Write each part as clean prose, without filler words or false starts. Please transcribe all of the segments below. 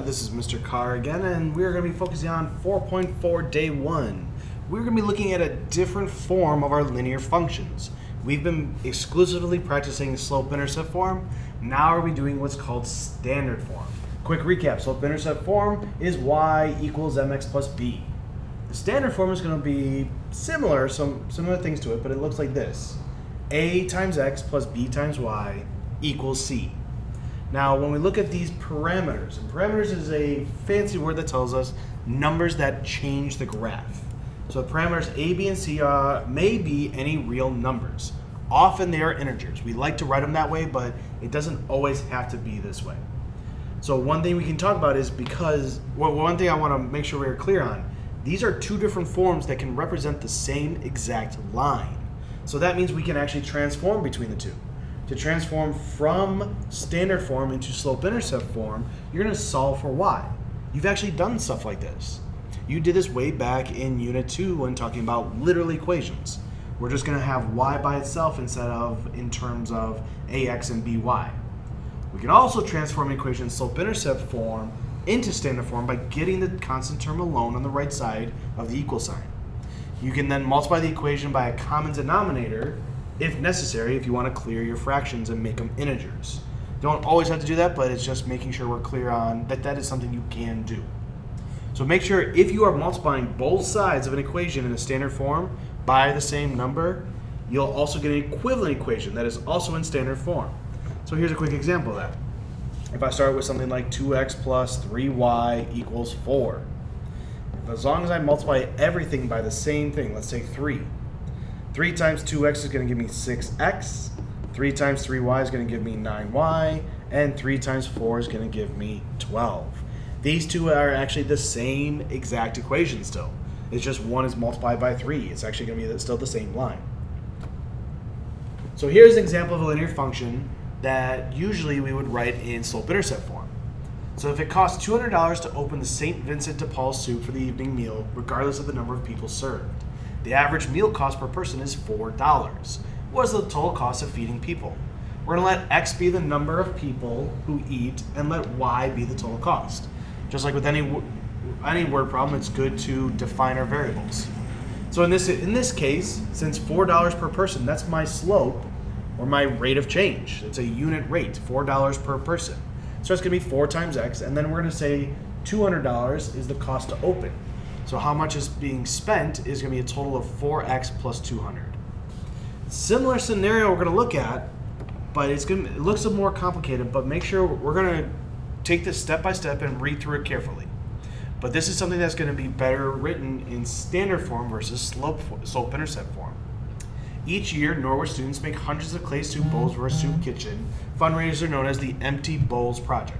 This is Mr. Carr again, and we're going to be focusing on 4.4 Day 1. We're going to be looking at a different form of our linear functions. We've been exclusively practicing slope-intercept form. Now we're doing what's called standard form. Quick recap, slope-intercept form is y equals mx plus b. The standard form is going to be similar, some similar things to it, but it looks like this. A times x plus b times y equals c. Now, when we look at these parameters, and parameters is a fancy word that tells us numbers that change the graph. So the parameters a, b, and c may be any real numbers. Often they are integers. We like to write them that way, but it doesn't always have to be this way. So one thing we can talk about is one thing I want to make sure we're clear on, these are two different forms that can represent the same exact line. So that means we can actually transform between the two. To transform from standard form into slope-intercept form, you're going to solve for y. You've actually done stuff like this. You did this way back in Unit 2 when talking about literal equations. We're just going to have y by itself instead of in terms of ax and by. We can also transform equations slope-intercept form into standard form by getting the constant term alone on the right side of the equal sign. You can then multiply the equation by a common denominator if necessary, if you want to clear your fractions and make them integers. You don't always have to do that, but it's just making sure we're clear on that is something you can do. So make sure if you are multiplying both sides of an equation in a standard form by the same number, you'll also get an equivalent equation that is also in standard form. So here's a quick example of that. If I start with something like 2x plus 3y equals 4, as long as I multiply everything by the same thing, let's say 3. 3 times 2x is going to give me 6x, 3 times 3y is going to give me 9y, and 3 times 4 is going to give me 12. These two are actually the same exact equation still. It's just one is multiplied by 3. It's actually going to be still the same line. So here's an example of a linear function that usually we would write in slope-intercept form. So if it costs $200 to open the St. Vincent de Paul soup for the evening meal, regardless of the number of people served, the average meal cost per person is $4. What is the total cost of feeding people? We're going to let X be the number of people who eat and let Y be the total cost. Just like with any word problem, it's good to define our variables. So in this case, since $4 per person, that's my slope or my rate of change. It's a unit rate, $4 per person. So it's going to be 4 times X, and then we're going to say $200 is the cost to open. So how much is being spent is going to be a total of 4x plus 200. Similar scenario we're going to look at, but it looks a little more complicated, but make sure we're going to take this step by step and read through it carefully. But this is something that's going to be better written in standard form versus slope-intercept form. Each year, Norwich students make hundreds of clay soup bowls for a soup kitchen. Fundraisers are known as the Empty Bowls Project.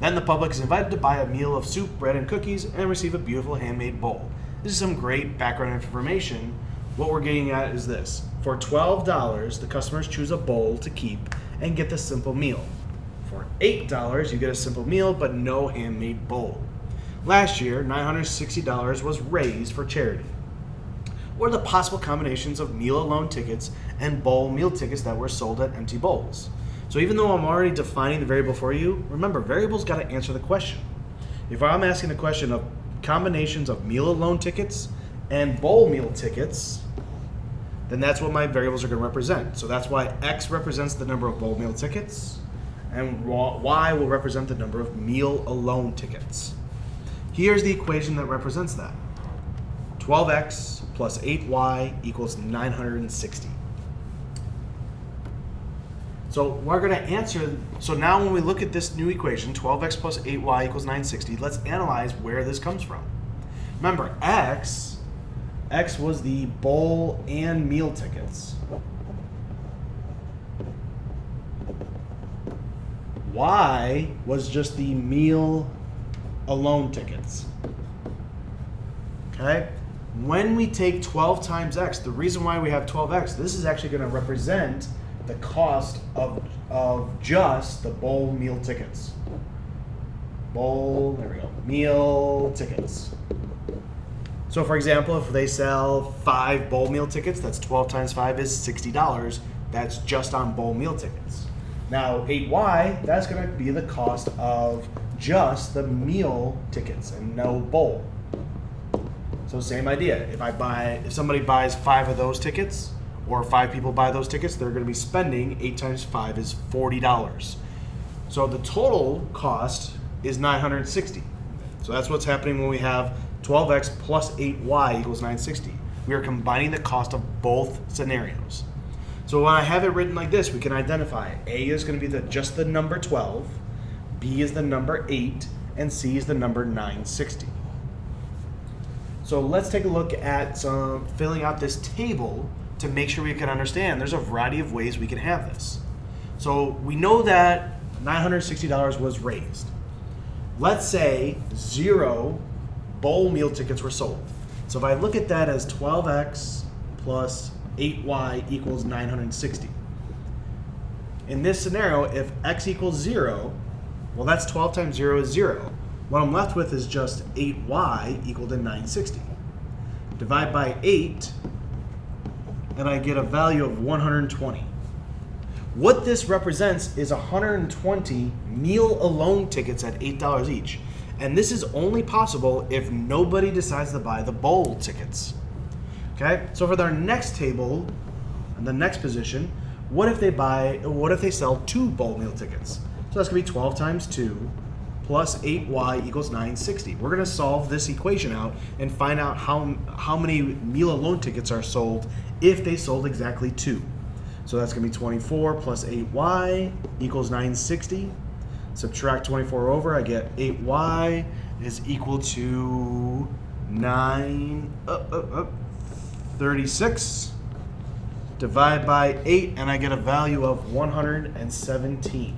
Then the public is invited to buy a meal of soup, bread, and cookies and receive a beautiful handmade bowl. This is some great background information. What we're getting at is this. For $12, the customers choose a bowl to keep and get the simple meal. For $8, you get a simple meal but no handmade bowl. Last year, $960 was raised for charity. What are the possible combinations of meal alone tickets and bowl meal tickets that were sold at Empty Bowls? So even though I'm already defining the variable for you, remember, variables got to answer the question. If I'm asking the question of combinations of meal alone tickets and bowl meal tickets, then that's what my variables are going to represent. So that's why X represents the number of bowl meal tickets, and Y will represent the number of meal alone tickets. Here's the equation that represents that. 12x plus 8y equals 960. So we're going to answer, so now when we look at this new equation, 12x plus 8y equals 960, let's analyze where this comes from. Remember, X was the bowl and meal tickets. Y was just the meal alone tickets. Okay? When we take 12 times X, the reason why we have 12X, this is actually going to represent the cost of just the bowl meal tickets. Meal tickets. So for example, if they sell 5 bowl meal tickets, that's 12 times 5 is $60. That's just on bowl meal tickets. Now 8Y, that's going to be the cost of just the meal tickets and no bowl. So same idea. If somebody buys 5 of those tickets, or 5 people buy those tickets, they're going to be spending 8 times 5 is $40. So the total cost is $960. So that's what's happening when we have 12x plus 8y equals 960. We are combining the cost of both scenarios. So when I have it written like this, we can identify A is going to be just the number 12, B is the number 8, and C is the number 960. So let's take a look at filling out this table to make sure we can understand. There's a variety of ways we can have this. So we know that $960 was raised. Let's say 0 bowl meal tickets were sold. So if I look at that as 12x plus 8y equals 960. In this scenario, if x equals 0, well, that's 12 times 0 is 0. What I'm left with is just 8y equal to 960. Divide by 8, and I get a value of 120. What this represents is 120 meal alone tickets at $8 each. And this is only possible if nobody decides to buy the bowl tickets. Okay, so for our next table, in the next position, what if they sell 2 bowl meal tickets? So that's gonna be 12 times 2 plus 8y equals 960. We're gonna solve this equation out and find out how many meal alone tickets are sold if they sold exactly 2. So that's gonna be 24 plus 8y equals 960. Subtract 24 over, I get 8y is equal to 36. Divide by 8, and I get a value of 117.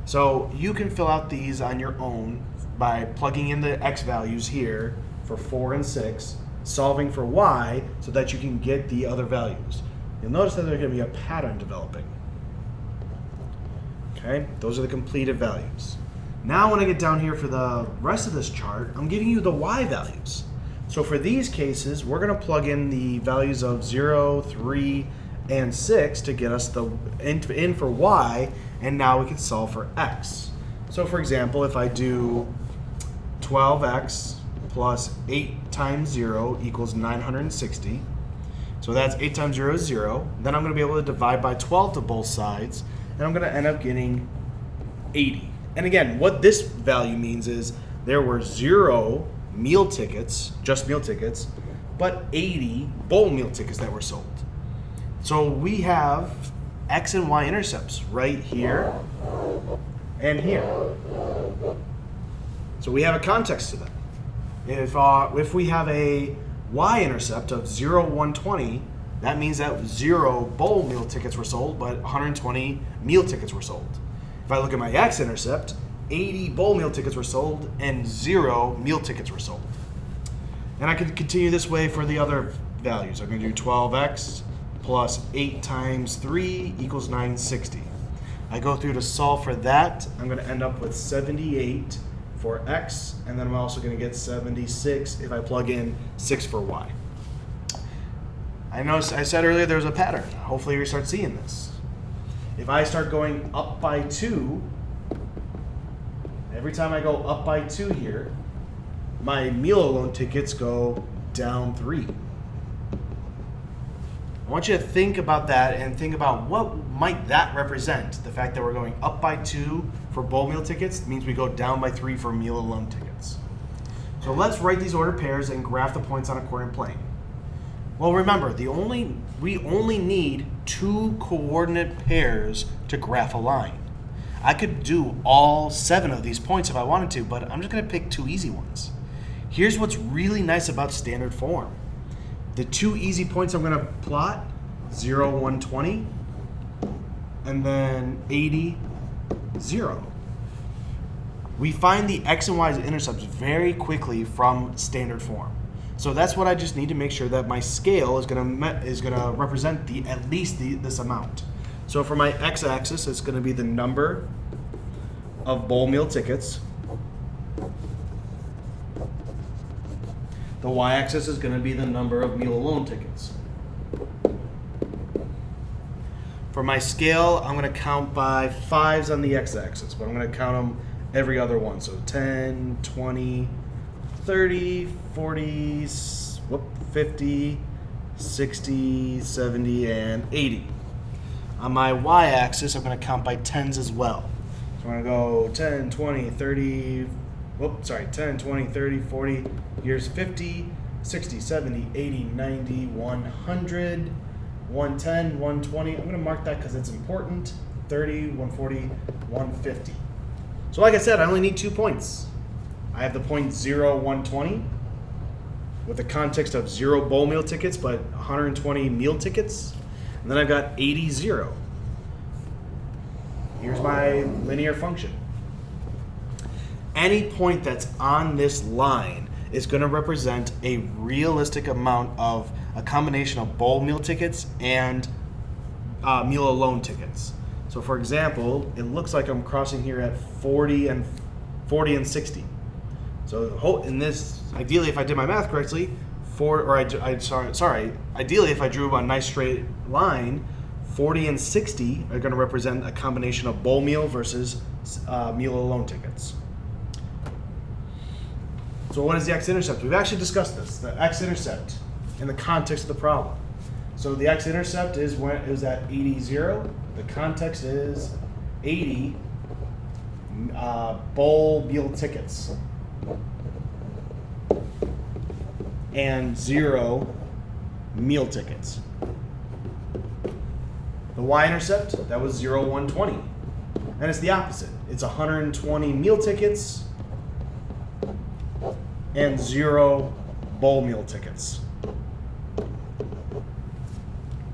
So you can fill out these on your own by plugging in the x values here for 4 and 6, solving for y so that you can get the other values. You'll notice that there's going to be a pattern developing. Okay, those are the completed values. Now when I get down here for the rest of this chart, I'm giving you the y values. So for these cases, we're going to plug in the values of 0, 3, and 6 to get us the in for y, and now we can solve for x. So for example, if I do 12x plus 8 times 0 equals 960, so that's 8 times 0 is 0, then I'm going to be able to divide by 12 to both sides, and I'm going to end up getting 80. And again, what this value means is there were 0 meal tickets, just meal tickets, but 80 bowl meal tickets that were sold. So we have x and y intercepts right here and here. So we have a context to them. If we have a y-intercept of 0, 120, that means that 0 bowl meal tickets were sold, but 120 meal tickets were sold. If I look at my x-intercept, 80 bowl meal tickets were sold and 0 meal tickets were sold. And I can continue this way for the other values. I'm going to do 12x plus 8 times 3 equals 960. I go through to solve for that. I'm going to end up with 78 for x, and then I'm also going to get 76 if I plug in 6 for y. I said earlier there's a pattern. Hopefully we start seeing this. If I start going up by 2, every time I go up by 2 here, my meal alone tickets go down 3. I want you to think about that and think about what might that represent. The fact that we're going up by 2 for bowl meal tickets means we go down by 3 for meal alone tickets. So let's write these ordered pairs and graph the points on a coordinate plane. Well, remember, we only need 2 coordinate pairs to graph a line. I could do all 7 of these points if I wanted to, but I'm just going to pick 2 easy ones. Here's what's really nice about standard form. The 2 easy points I'm going to plot, 0, 120, and then 80, 0. We find the x and y's intercepts very quickly from standard form. So that's what I just need to make sure that my scale is going to represent at least this amount. So for my x-axis, it's going to be the number of bowl meal tickets. The y-axis is going to be the number of meal alone tickets. For my scale, I'm going to count by 5s on the x-axis, but I'm going to count them every other one. So 10, 20, 30, 40, 50, 60, 70, and 80. On my y-axis, I'm going to count by tens as well. So I'm going to go 10, 20, 30, 10, 20, 30, 40, here's 50, 60, 70, 80, 90, 100, 110, 120. I'm going to mark that because it's important. 30, 140, 150. So like I said, I only need 2 points. I have the point 0, 120 with the context of 0 bowl meal tickets, but 120 meal tickets. And then I've got 80, 0. Here's my linear function. Any point that's on this line is going to represent a realistic amount of a combination of bowl meal tickets and meal alone tickets. So for example, it looks like I'm crossing here at 40 and 60. So in this, ideally, if I did my math correctly, ideally, if I drew a nice straight line, 40 and 60 are going to represent a combination of bowl meal versus meal alone tickets. So what is the x-intercept? We've actually discussed this, the x-intercept in the context of the problem. So the x-intercept is at 80, 0. The context is 80 bowl meal tickets and 0 meal tickets. The y-intercept, that was 0, 120. And it's the opposite. It's 120 meal tickets and 0 bowl meal tickets.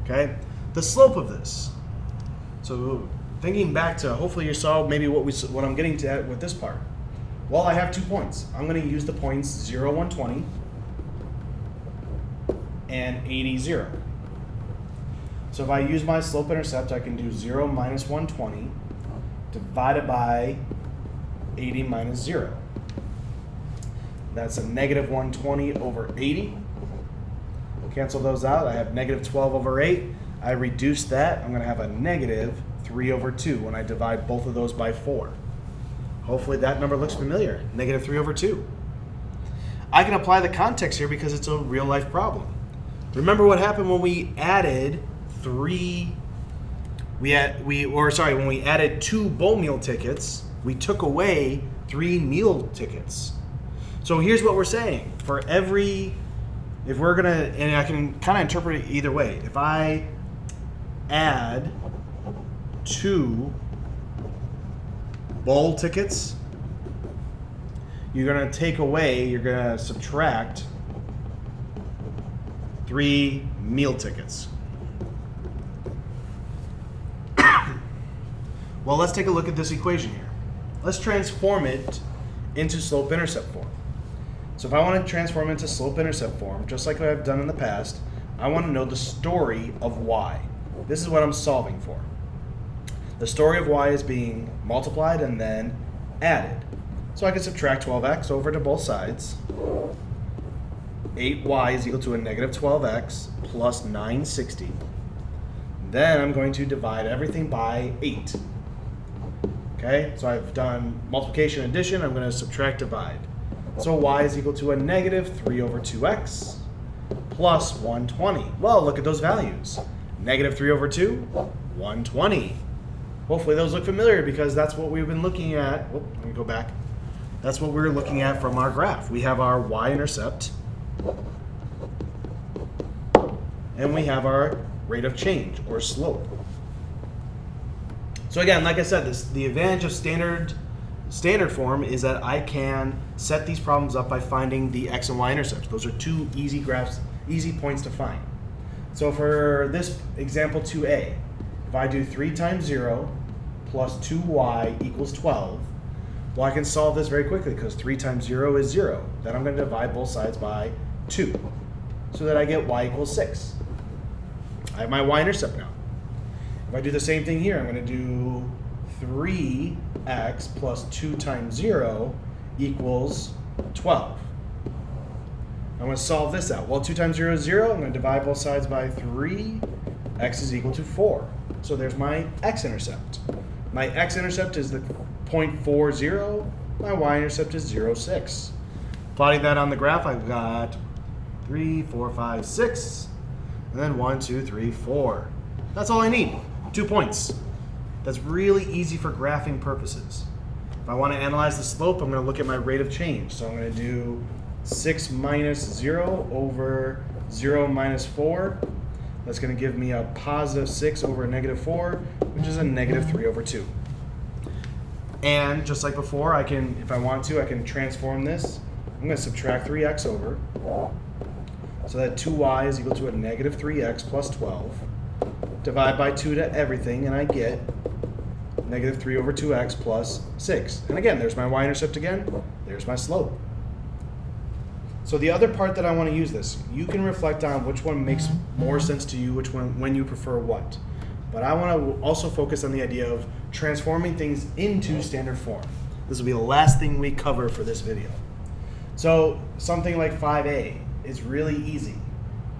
Okay? The slope of this. So thinking back to, hopefully you saw maybe what I'm getting to with this part. Well, I have 2 points. I'm going to use the points 0, 120 and 80, 0. So if I use my slope intercept, I can do 0 minus 120 divided by 80 minus 0. That's a negative 120 over 80. Cancel those out. I have negative 12 over 8. I reduce that. I'm going to have a negative 3 over 2 when I divide both of those by 4. Hopefully that number looks familiar. Negative 3 over 2. I can apply the context here because it's a real life problem. Remember what happened when we added when we added 2 bowl meal tickets, we took away 3 meal tickets. So here's what we're saying. If we're gonna, and I can kind of interpret it either way. If I add 2 bowl tickets, you're gonna subtract 3 meal tickets. Well, let's take a look at this equation here. Let's transform it into slope-intercept form. So if I want to transform it into slope-intercept form, just like I've done in the past, I want to know the story of y. This is what I'm solving for. The story of y is being multiplied and then added. So I can subtract 12x over to both sides. 8y is equal to a negative 12x plus 960. Then I'm going to divide everything by 8. Okay, so I've done multiplication and addition. I'm going to subtract, divide. So y is equal to a negative 3 over 2x plus 120. Well, look at those values. Negative 3 over 2, 120. Hopefully those look familiar because that's what we've been looking at. Let me go back. That's what we're looking at from our graph. We have our y-intercept and we have our rate of change or slope. So again, like I said, the advantage of standard form is that I can set these problems up by finding the x and y intercepts. Those are 2 easy graphs, easy points to find. So for this example 2a, if I do 3 times 0 plus 2y equals 12, well, I can solve this very quickly because 3 times 0 is 0. Then I'm going to divide both sides by 2 so that I get y equals 6. I have my y-intercept now. If I do the same thing here, I'm going to do 3x plus 2 times 0 equals 12. I'm going to solve this out. Well, 2 times 0 is 0. I'm going to divide both sides by 3. X is equal to 4. So there's my x-intercept. My x-intercept is the 0.40, my y-intercept is 0.6. Plotting that on the graph, I've got 3, 4, 5, 6, and then 1, 2, 3, 4. That's all I need, 2 points. That's really easy for graphing purposes. If I want to analyze the slope, I'm going to look at my rate of change. So I'm going to do 6 minus 0 over 0 minus 4. That's going to give me a positive 6 over a negative 4, which is a negative 3 over 2. And just like before, I can, if I want to, I can transform this. I'm going to subtract 3x over. So that 2y is equal to a negative 3x plus 12. Divide by 2 to everything, and I get negative 3 over 2x plus 6. And again, there's my y-intercept again. There's my slope. So the other part that I want to use this, you can reflect on which one makes more sense to you, which one, when you prefer what. But I want to also focus on the idea of transforming things into standard form. This will be the last thing we cover for this video. So something like 5a is really easy.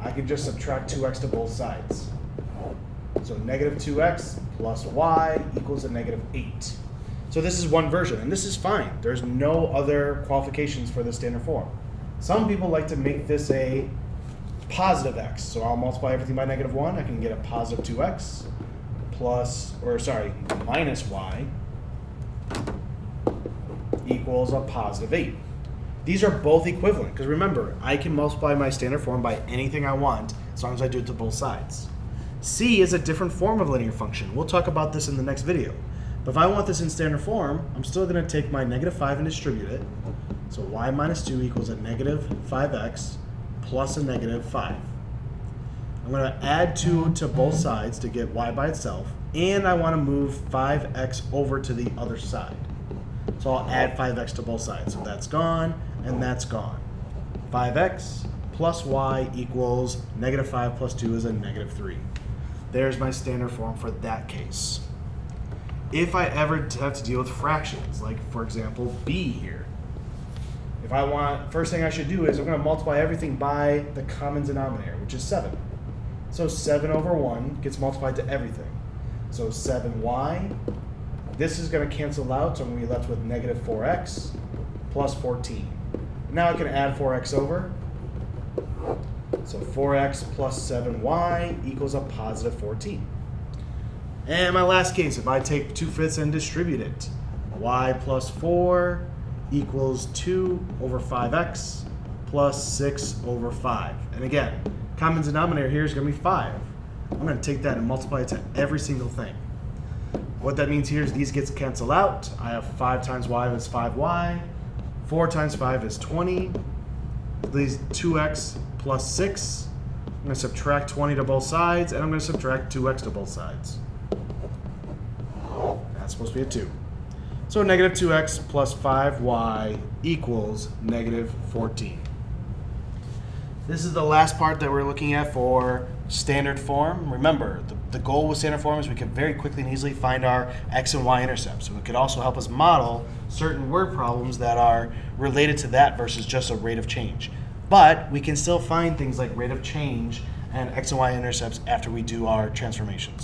I can just subtract 2x to both sides. So negative 2x plus y equals a negative 8. So this is one version, and this is fine. There's no other qualifications for the standard form. Some people like to make this a positive x. So I'll multiply everything by negative 1. I can get a positive 2x minus y equals a positive 8. These are both equivalent, because remember, I can multiply my standard form by anything I want as long as I do it to both sides. C is a different form of linear function. We'll talk about this in the next video. But if I want this in standard form, I'm still going to take my negative 5 and distribute it. So y minus 2 equals a negative 5x plus a negative 5. I'm going to add 2 to both sides to get y by itself, and I want to move 5x over to the other side. So I'll add 5x to both sides. So that's gone, and that's gone. 5x plus y equals negative 5 plus 2 is a negative 3. There's my standard form for that case. If I ever have to deal with fractions, like for example b here, if I want, first thing I should do is I'm going to multiply everything by the common denominator, which is 7. So 7 over 1 gets multiplied to everything. So 7y, this is going to cancel out, so I'm going to be left with negative 4x plus 14. Now I can add 4x over. So 4x plus 7y equals a positive 14. And my last case, if I take 2/5 and distribute it, y plus 4 equals 2 over 5x plus 6 over 5. And again, common denominator here is going to be 5. I'm going to take that and multiply it to every single thing. What that means here is these get canceled out. I have 5 times y is 5y. 4 times 5 is 20. These 2x plus 6. I'm going to subtract 20 to both sides, and I'm going to subtract 2x to both sides. That's supposed to be a 2. So negative 2x plus 5y equals negative 14. This is the last part that we're looking at for standard form. Remember, the goal with standard form is we can very quickly and easily find our x and y intercepts. So it could also help us model certain word problems that are related to that versus just a rate of change. But we can still find things like rate of change and x and y intercepts after we do our transformations.